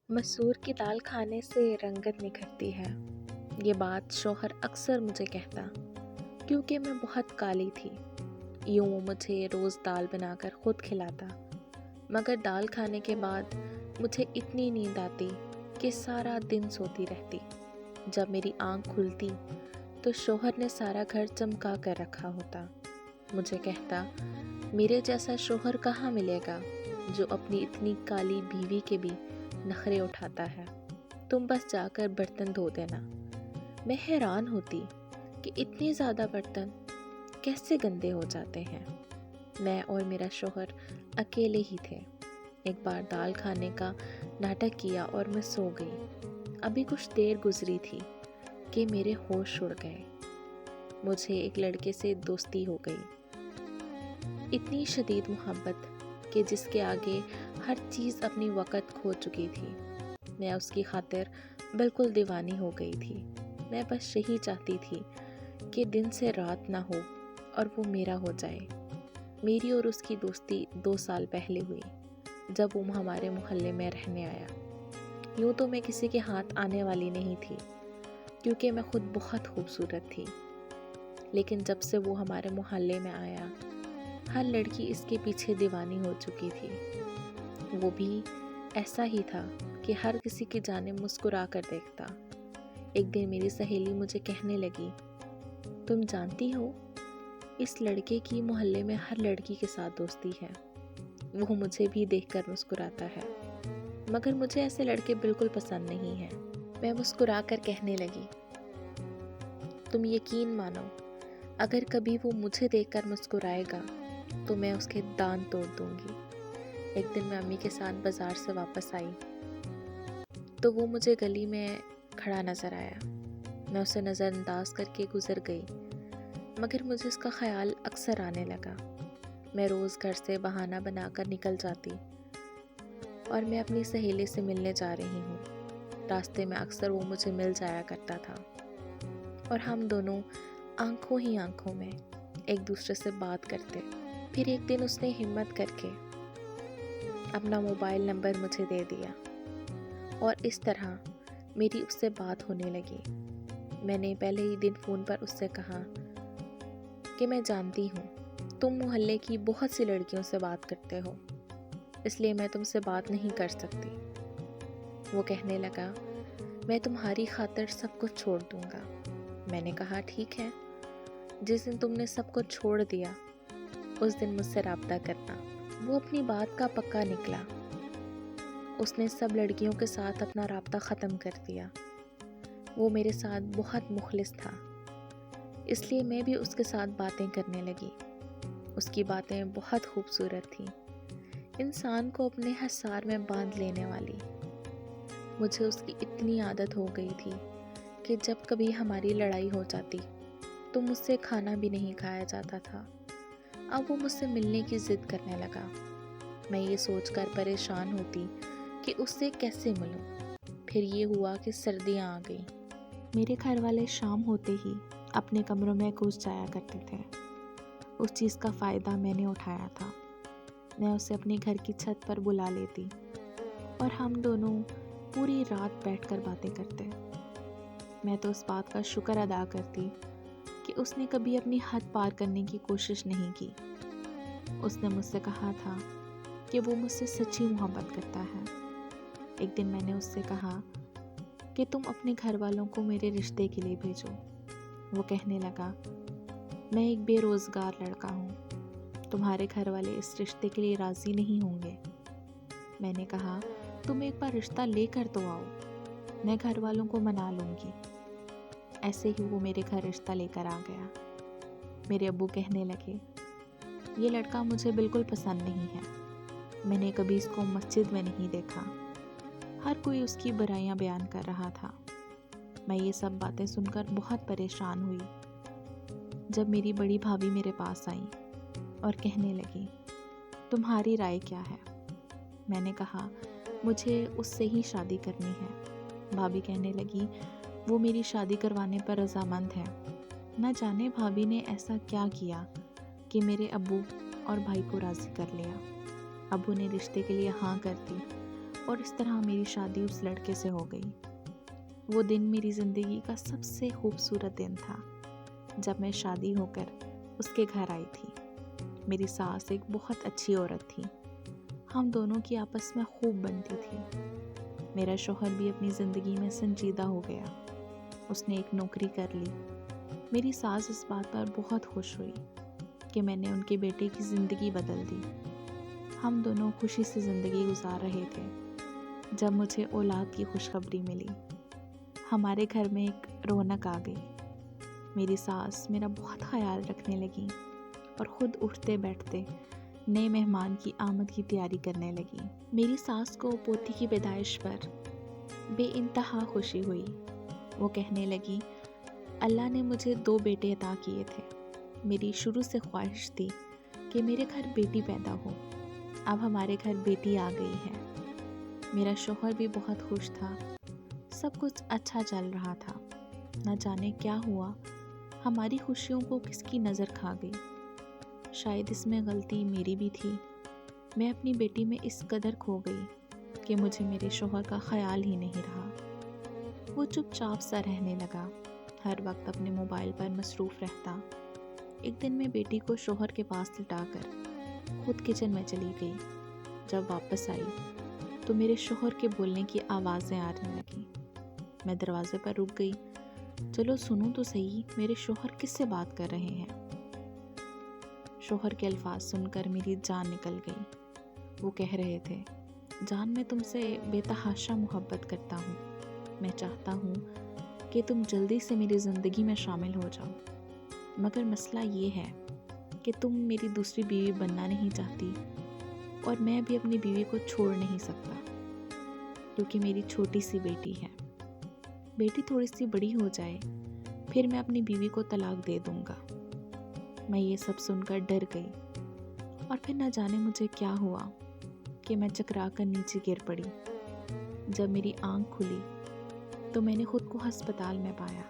مسور کی دال کھانے سے رنگت نکھرتی ہے، یہ بات شوہر اکثر مجھے کہتا، کیونکہ میں بہت کالی تھی۔ یوں وہ مجھے روز دال بنا کر خود کھلاتا، مگر دال کھانے کے بعد مجھے اتنی نیند آتی کہ سارا دن سوتی رہتی۔ جب میری آنکھ کھلتی تو شوہر نے سارا گھر چمکا کر رکھا ہوتا۔ مجھے کہتا، میرے جیسا شوہر کہاں ملے گا جو اپنی اتنی کالی بیوی کے بھی نخرے اٹھاتا ہے، تم بس جا کر برتن دھو دینا۔ میں حیران ہوتی کہ اتنے زیادہ برتن کیسے گندے ہو جاتے ہیں۔ میں اور میرا شوہر اکیلے ہی تھے۔ ایک بار دال کھانے کا ناٹک کیا اور میں سو گئی۔ ابھی کچھ دیر گزری تھی کہ میرے ہوش اڑ گئے۔ مجھے ایک لڑکے سے دوستی ہو گئی، اتنی شدید محبت کہ جس کے آگے ہر چیز اپنی وقت کھو چکی تھی۔ میں اس کی خاطر بالکل دیوانی ہو گئی تھی۔ میں بس یہی چاہتی تھی کہ دن سے رات نہ ہو اور وہ میرا ہو جائے۔ میری اور اس کی دوستی 2 سال پہلے ہوئی، جب وہ ہمارے محلے میں رہنے آیا۔ یوں تو میں کسی کے ہاتھ آنے والی نہیں تھی، کیونکہ میں خود بہت خوبصورت تھی، لیکن جب سے وہ ہمارے محلے میں آیا، ہر لڑکی اس کے پیچھے دیوانی ہو چکی تھی۔ وہ بھی ایسا ہی تھا کہ ہر کسی کی جانب مسکرا کر دیکھتا۔ ایک دن میری سہیلی مجھے کہنے لگی، تم جانتی ہو اس لڑکے کی محلے میں ہر لڑکی کے ساتھ دوستی ہے، وہ مجھے بھی دیکھ کر مسکراتا ہے، مگر مجھے ایسے لڑکے بالکل پسند نہیں ہیں۔ میں مسکرا کر کہنے لگی، تم یقین مانو، اگر کبھی وہ مجھے دیکھ کر مسکرائے گا تو میں اس کے دانت توڑ دوں گی۔ ایک دن میں امی کے ساتھ بازار سے واپس آئی تو وہ مجھے گلی میں کھڑا نظر آیا۔ میں اسے نظر انداز کر کے گزر گئی، مگر مجھے اس کا خیال اکثر آنے لگا۔ میں روز گھر سے بہانہ بنا کر نکل جاتی اور میں اپنی سہیلی سے ملنے جا رہی ہوں۔ راستے میں اکثر وہ مجھے مل جایا کرتا تھا اور ہم دونوں آنکھوں ہی آنکھوں میں ایک دوسرے سے بات کرتے۔ پھر ایک دن اس نے ہمت کر کے اپنا موبائل نمبر مجھے دے دیا اور اس طرح میری اس سے بات ہونے لگی۔ میں نے پہلے ہی دن فون پر اس سے کہا کہ میں جانتی ہوں تم محلے کی بہت سی لڑکیوں سے بات کرتے ہو، اس لیے میں تم سے بات نہیں کر سکتی۔ وہ کہنے لگا، میں تمہاری خاطر سب کچھ چھوڑ دوں گا۔ میں نے کہا، ٹھیک ہے، جس دن تم نے سب کچھ چھوڑ دیا اس دن مجھ سے رابطہ کرنا۔ وہ اپنی بات کا پکا نکلا۔ اس نے سب لڑکیوں کے ساتھ اپنا رابطہ ختم کر دیا۔ وہ میرے ساتھ بہت مخلص تھا، اس لیے میں بھی اس کے ساتھ باتیں کرنے لگی۔ اس کی باتیں بہت خوبصورت تھیں، انسان کو اپنے حصار میں باندھ لینے والی۔ مجھے اس کی اتنی عادت ہو گئی تھی کہ جب کبھی ہماری لڑائی ہو جاتی تو مجھ سے کھانا بھی نہیں کھایا جاتا تھا۔ اب وہ مجھ سے ملنے کی ضد کرنے لگا۔ میں یہ سوچ کر پریشان ہوتی کہ اس سے کیسے ملوں۔ پھر یہ ہوا کہ سردیاں آ گئیں۔ میرے گھر والے شام ہوتے ہی اپنے کمروں میں گھس جایا کرتے تھے۔ اس چیز کا فائدہ میں نے اٹھایا تھا۔ میں اسے اپنے گھر کی چھت پر بلا لیتی اور ہم دونوں پوری رات بیٹھ کر باتیں کرتے۔ میں تو اس بات کا شکر ادا کرتی کہ اس نے کبھی اپنی حد پار کرنے کی کوشش نہیں کی۔ اس نے مجھ سے کہا تھا کہ وہ مجھ سے سچی محبت کرتا ہے۔ ایک دن میں نے اس سے کہا کہ تم اپنے گھر والوں کو میرے رشتے کے لیے بھیجو۔ وہ کہنے لگا، میں ایک بے روزگار لڑکا ہوں، تمہارے گھر والے اس رشتے کے لیے راضی نہیں ہوں گے۔ میں نے کہا، تم ایک بار رشتہ لے کر تو آؤ، میں گھر والوں کو منا لوں گی۔ ایسے ہی وہ میرے گھر رشتہ لے کر آ گیا۔ میرے ابو کہنے لگے، یہ لڑکا مجھے بالکل پسند نہیں ہے، میں نے کبھی اس کو مسجد میں نہیں دیکھا، ہر کوئی اس کی برائیاں بیان کر رہا تھا۔ میں یہ سب باتیں سن کر بہت پریشان ہوئی۔ جب میری بڑی بھابھی میرے پاس آئی اور کہنے لگی، تمہاری رائے کیا ہے؟ میں نے کہا، مجھے اس سے ہی شادی کرنی ہے۔ بھابھی کہنے لگی، وہ میری شادی کروانے پر رضامند ہے۔ نہ جانے بھابھی نے ایسا کیا کیا کہ میرے ابو اور بھائی کو راضی کر لیا۔ ابو نے رشتے کے لیے ہاں کر دی اور اس طرح میری شادی اس لڑکے سے ہو گئی۔ وہ دن میری زندگی کا سب سے خوبصورت دن تھا، جب میں شادی ہو کر اس کے گھر آئی تھی۔ میری ساس ایک بہت اچھی عورت تھی، ہم دونوں کی آپس میں خوب بنتی تھی۔ میرا شوہر بھی اپنی زندگی میں سنجیدہ ہو گیا، اس نے ایک نوکری کر لی۔ میری ساس اس بات پر بہت خوش ہوئی کہ میں نے ان کے بیٹے کی زندگی بدل دی۔ ہم دونوں خوشی سے زندگی گزار رہے تھے جب مجھے اولاد کی خوشخبری ملی۔ ہمارے گھر میں ایک رونق آ گئی۔ میری ساس میرا بہت خیال رکھنے لگی اور خود اٹھتے بیٹھتے نئے مہمان کی آمد کی تیاری کرنے لگی۔ میری ساس کو پوتی کی پیدائش پر بے انتہا خوشی ہوئی۔ وہ کہنے لگی، اللہ نے مجھے 2 بیٹے عطا کیے تھے، میری شروع سے خواہش تھی کہ میرے گھر بیٹی پیدا ہو، اب ہمارے گھر بیٹی آ گئی ہے۔ میرا شوہر بھی بہت خوش تھا، سب کچھ اچھا چل رہا تھا۔ نہ جانے کیا ہوا، ہماری خوشیوں کو کس کی نظر کھا گئی۔ شاید اس میں غلطی میری بھی تھی۔ میں اپنی بیٹی میں اس قدر کھو گئی کہ مجھے میرے شوہر کا خیال ہی نہیں رہا۔ وہ چپ چاپ سا رہنے لگا، ہر وقت اپنے موبائل پر مصروف رہتا۔ ایک دن میں بیٹی کو شوہر کے پاس لٹا کر خود کچن میں چلی گئی۔ جب واپس آئی تو میرے شوہر کے بولنے کی آوازیں آنے لگیں۔ میں دروازے پر رک گئی، چلو سنوں تو صحیح میرے شوہر کس سے بات کر رہے ہیں۔ شوہر کے الفاظ سن کر میری جان نکل گئی۔ وہ کہہ رہے تھے، جان میں تم سے بے تحاشا محبت کرتا ہوں، میں چاہتا ہوں کہ تم جلدی سے میری زندگی میں شامل ہو جاؤ، مگر مسئلہ یہ ہے کہ تم میری دوسری بیوی بننا نہیں چاہتی اور میں بھی اپنی بیوی کو چھوڑ نہیں سکتا، کیونکہ میری چھوٹی سی بیٹی ہے۔ بیٹی تھوڑی سی بڑی ہو جائے پھر میں اپنی بیوی کو طلاق دے دوں گا۔ میں یہ سب سن کر ڈر گئی اور پھر نہ جانے مجھے کیا ہوا کہ میں چکرا کر نیچے گر پڑی۔ جب میری آنکھ کھلی تو میں نے خود کو ہسپتال میں پایا۔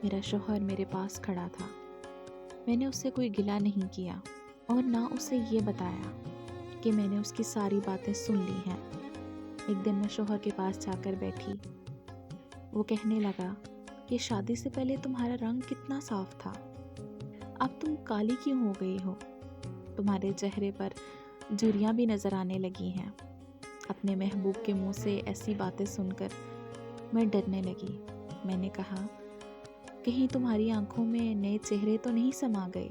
میرا شوہر میرے پاس کھڑا تھا۔ میں نے اس سے کوئی گلہ نہیں کیا اور نہ اسے یہ بتایا کہ میں نے اس کی ساری باتیں سن لی ہیں۔ ایک دن میں شوہر کے پاس جا کر بیٹھی۔ وہ کہنے لگا کہ شادی سے پہلے تمہارا رنگ کتنا صاف تھا، اب تم کالی کیوں ہو گئی ہو؟ تمہارے چہرے پر جھریاں بھی نظر آنے لگی ہیں۔ اپنے محبوب کے منہ سے ایسی باتیں سن کر میں ڈرنے لگی۔ میں نے کہا، کہیں تمہاری آنکھوں میں نئے چہرے تو نہیں سما گئے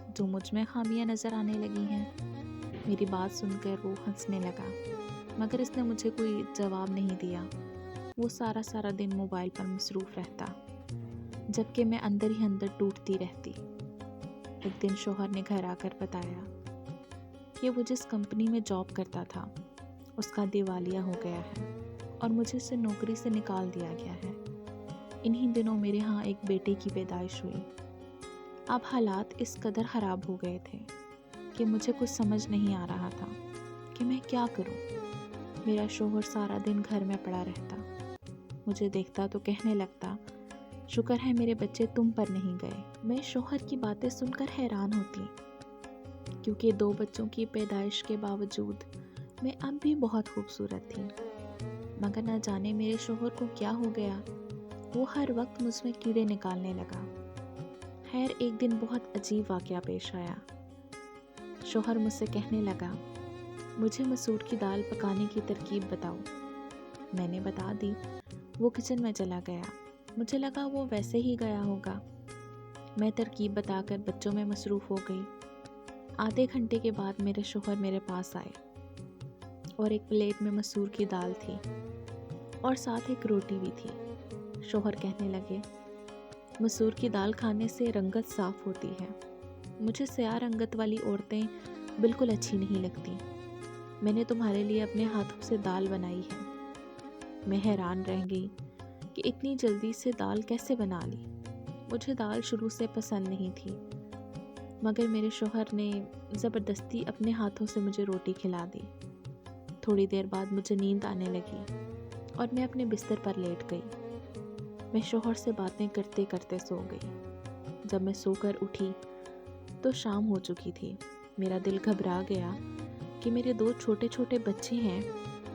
جو مجھ میں خامیاں نظر آنے لگی ہیں۔ میری بات سن کر وہ ہنسنے لگا، مگر اس نے مجھے کوئی جواب نہیں دیا۔ وہ سارا دن موبائل پر مصروف رہتا، جبکہ میں اندر ہی اندر ٹوٹتی رہتی۔ ایک دن شوہر نے گھر آ کر بتایا کہ وہ جس کمپنی میں جاب کرتا تھا اس کا دیوالیہ ہو گیا ہے اور مجھے اسے نوکری سے نکال دیا گیا ہے۔ انہی دنوں میرے ہاں ایک بیٹے کی پیدائش ہوئی۔ اب حالات اس قدر خراب ہو گئے تھے کہ مجھے کچھ سمجھ نہیں آ رہا تھا کہ میں کیا کروں۔ میرا شوہر سارا دن گھر میں پڑا رہتا، مجھے دیکھتا تو کہنے لگتا، شکر ہے میرے بچے تم پر نہیں گئے۔ میں شوہر کی باتیں سن کر حیران ہوتی، کیونکہ 2 بچوں کی پیدائش کے باوجود میں اب بھی بہت خوبصورت تھی، مگر نہ جانے میرے شوہر کو کیا ہو گیا، وہ ہر وقت مجھ میں کیڑے نکالنے لگا۔ خیر ایک دن بہت عجیب واقعہ پیش آیا۔ شوہر مجھ سے کہنے لگا، مجھے مسور کی دال پکانے کی ترکیب بتاؤ۔ میں نے بتا دی۔ وہ کچن میں چلا گیا، مجھے لگا وہ ویسے ہی گیا ہوگا۔ میں ترکیب بتا کر بچوں میں مصروف ہو گئی۔ آدھے گھنٹے کے بعد میرے شوہر میرے پاس آئے اور ایک پلیٹ میں مسور کی دال تھی اور ساتھ ایک روٹی بھی تھی۔ شوہر کہنے لگے، مسور کی دال کھانے سے رنگت صاف ہوتی ہے، مجھے سیاہ رنگت والی عورتیں بالکل اچھی نہیں لگتی، میں نے تمہارے لیے اپنے ہاتھوں سے دال بنائی ہے۔ میں حیران رہ گئی کہ اتنی جلدی سے دال کیسے بنا لی۔ مجھے دال شروع سے پسند نہیں تھی، مگر میرے شوہر نے زبردستی اپنے ہاتھوں سے مجھے روٹی کھلا دی۔ تھوڑی دیر بعد مجھے نیند آنے لگی اور میں اپنے بستر پر لیٹ گئی۔ میں شوہر سے باتیں کرتے کرتے سو گئی۔ جب میں سو کر اٹھی تو شام ہو چکی تھی۔ میرا دل گھبرا گیا کہ میرے 2 چھوٹے چھوٹے بچے ہیں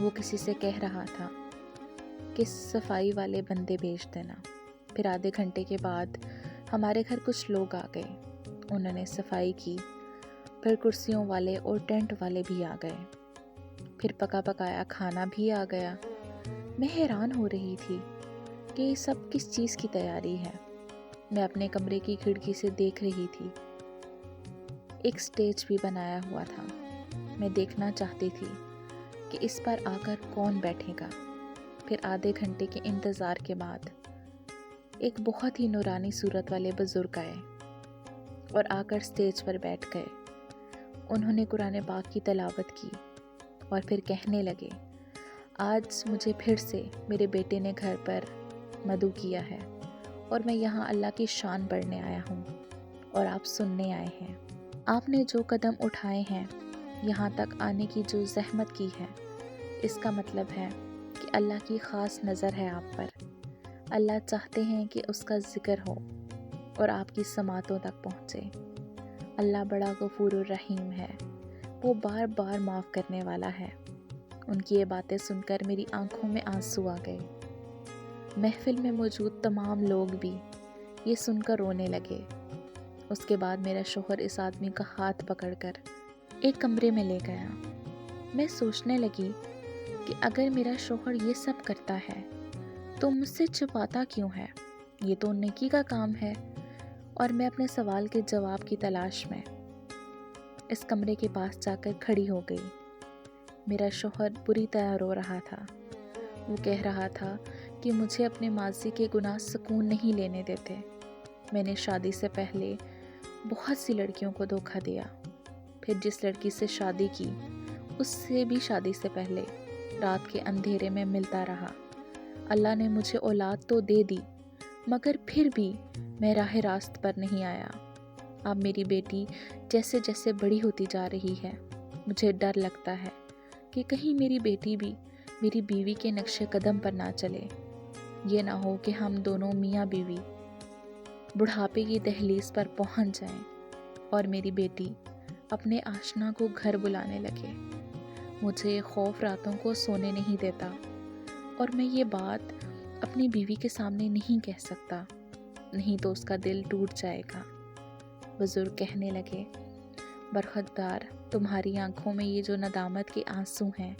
وہ کسی سے کہہ رہا تھا کہ صفائی والے بندے بھیج دینا۔ پھر آدھے گھنٹے کے بعد ہمارے گھر کچھ لوگ آ گئے، انہوں نے صفائی کی، پھر کرسیوں والے اور ٹینٹ والے بھی آ گئے، پھر پکا پکایا کھانا بھی آ گیا۔ میں حیران ہو رہی تھی کہ یہ سب کس چیز کی تیاری ہے۔ میں اپنے کمرے کی کھڑکی سے دیکھ رہی تھی، ایک سٹیج بھی بنایا ہوا تھا۔ میں دیکھنا چاہتی تھی کہ اس پر آ کر کون بیٹھے گا۔ پھر آدھے گھنٹے کے انتظار کے بعد ایک بہت ہی نورانی صورت والے بزرگ آئے اور آ کر سٹیج پر بیٹھ گئے۔ انہوں نے قرآن پاک کی تلاوت کی اور پھر کہنے لگے، آج مجھے پھر سے میرے بیٹے نے گھر پر مدعو کیا ہے اور میں یہاں اللہ کی شان پڑھنے آیا ہوں اور آپ سننے آئے ہیں۔ آپ نے جو قدم اٹھائے ہیں، یہاں تک آنے کی جو زحمت کی ہے، اس کا مطلب ہے کہ اللہ کی خاص نظر ہے آپ پر۔ اللہ چاہتے ہیں کہ اس کا ذکر ہو اور آپ کی سماعتوں تک پہنچے۔ اللہ بڑا غفور الرحیم ہے، وہ بار بار معاف کرنے والا ہے۔ ان کی یہ باتیں سن کر میری آنکھوں میں آنسو آ گئے۔ محفل میں موجود تمام لوگ بھی یہ سن کر رونے لگے۔ اس کے بعد میرا شوہر اس آدمی کا ہاتھ پکڑ کر ایک کمرے میں لے گیا۔ میں سوچنے لگی کہ اگر میرا شوہر یہ سب کرتا ہے تو مجھ سے چھپاتا کیوں ہے؟ یہ تو نیکی کا کام ہے۔ اور میں اپنے سوال کے جواب کی تلاش میں اس کمرے کے پاس جا کر کھڑی ہو گئی۔ میرا شوہر بری طرح رو رہا تھا۔ وہ کہہ رہا تھا کہ مجھے اپنے ماضی کے گناہ سکون نہیں لینے دیتے۔ میں نے شادی سے پہلے بہت سی لڑکیوں کو دھوکہ دیا، پھر جس لڑکی سے شادی کی اس سے بھی شادی سے پہلے رات کے اندھیرے میں ملتا رہا۔ اللہ نے مجھے اولاد تو دے دی، مگر پھر بھی میں راہ راست پر نہیں آیا۔ اب میری بیٹی جیسے جیسے بڑی ہوتی جا رہی ہے، مجھے ڈر لگتا ہے کہ کہیں میری بیٹی بھی میری بیوی کے نقش قدم پر نہ چلے۔ یہ نہ ہو کہ ہم دونوں میاں بیوی بڑھاپے کی دہلیز پر پہنچ جائیں اور میری بیٹی اپنے آشنا کو گھر بلانے لگے۔ مجھے خوف راتوں کو سونے نہیں دیتا اور میں یہ بات اپنی بیوی کے سامنے نہیں کہہ سکتا، نہیں تو اس کا دل ٹوٹ جائے گا۔ بزرگ کہنے لگے، برخوردار، تمہاری آنکھوں میں یہ جو ندامت کے آنسو ہیں،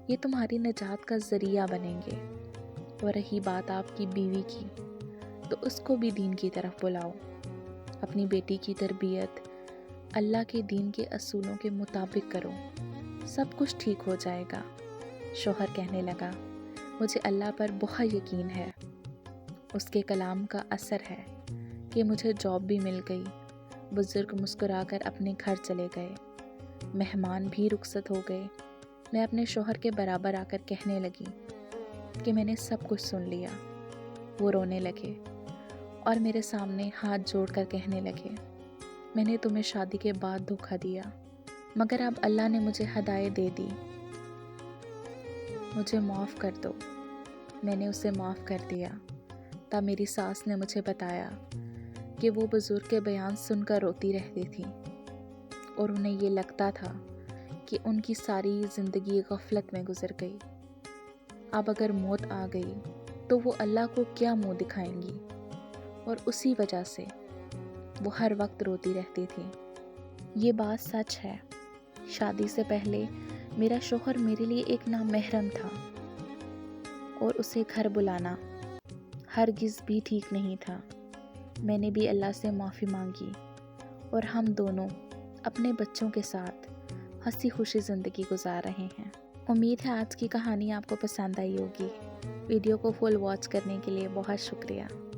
یہ تمہاری نجات کا ذریعہ بنیں گے۔ اور رہی بات آپ کی بیوی کی، تو اس کو بھی دین کی طرف بلاؤ۔ اپنی بیٹی کی تربیت اللہ کے دین کے اصولوں کے مطابق کرو، سب کچھ ٹھیک ہو جائے گا۔ شوہر کہنے لگا، مجھے اللہ پر بہت یقین ہے، اس کے کلام کا اثر ہے کہ مجھے جاب بھی مل گئی۔ بزرگ مسکرا کر اپنے گھر چلے گئے۔ مہمان بھی رخصت ہو گئے۔ میں اپنے شوہر کے برابر آ کر کہنے لگی کہ میں نے سب کچھ سن لیا۔ وہ رونے لگے اور میرے سامنے ہاتھ جوڑ کر کہنے لگے، میں نے تمہیں شادی کے بعد دھوکہ دیا، مگر اب اللہ نے مجھے ہدایت دے دی، مجھے معاف کر دو۔ میں نے اسے معاف کر دیا۔ تب میری ساس نے مجھے بتایا کہ وہ بزرگ کے بیان سن کر روتی رہتی تھی اور انہیں یہ لگتا تھا کہ ان کی ساری زندگی غفلت میں گزر گئی۔ اب اگر موت آ گئی تو وہ اللہ کو کیا منہ دکھائیں گی، اور اسی وجہ سے وہ ہر وقت روتی رہتی تھی۔ یہ بات سچ ہے، شادی سے پہلے میرا شوہر میرے لیے ایک نامحرم تھا اور اسے گھر بلانا ہرگز بھی ٹھیک نہیں تھا۔ میں نے بھی اللہ سے معافی مانگی اور ہم دونوں اپنے بچوں کے ساتھ ہنسی خوشی زندگی گزار رہے ہیں۔ امید ہے آج کی کہانی آپ کو پسند آئی ہوگی۔ ویڈیو کو فل واچ کرنے کے لیے بہت شکریہ۔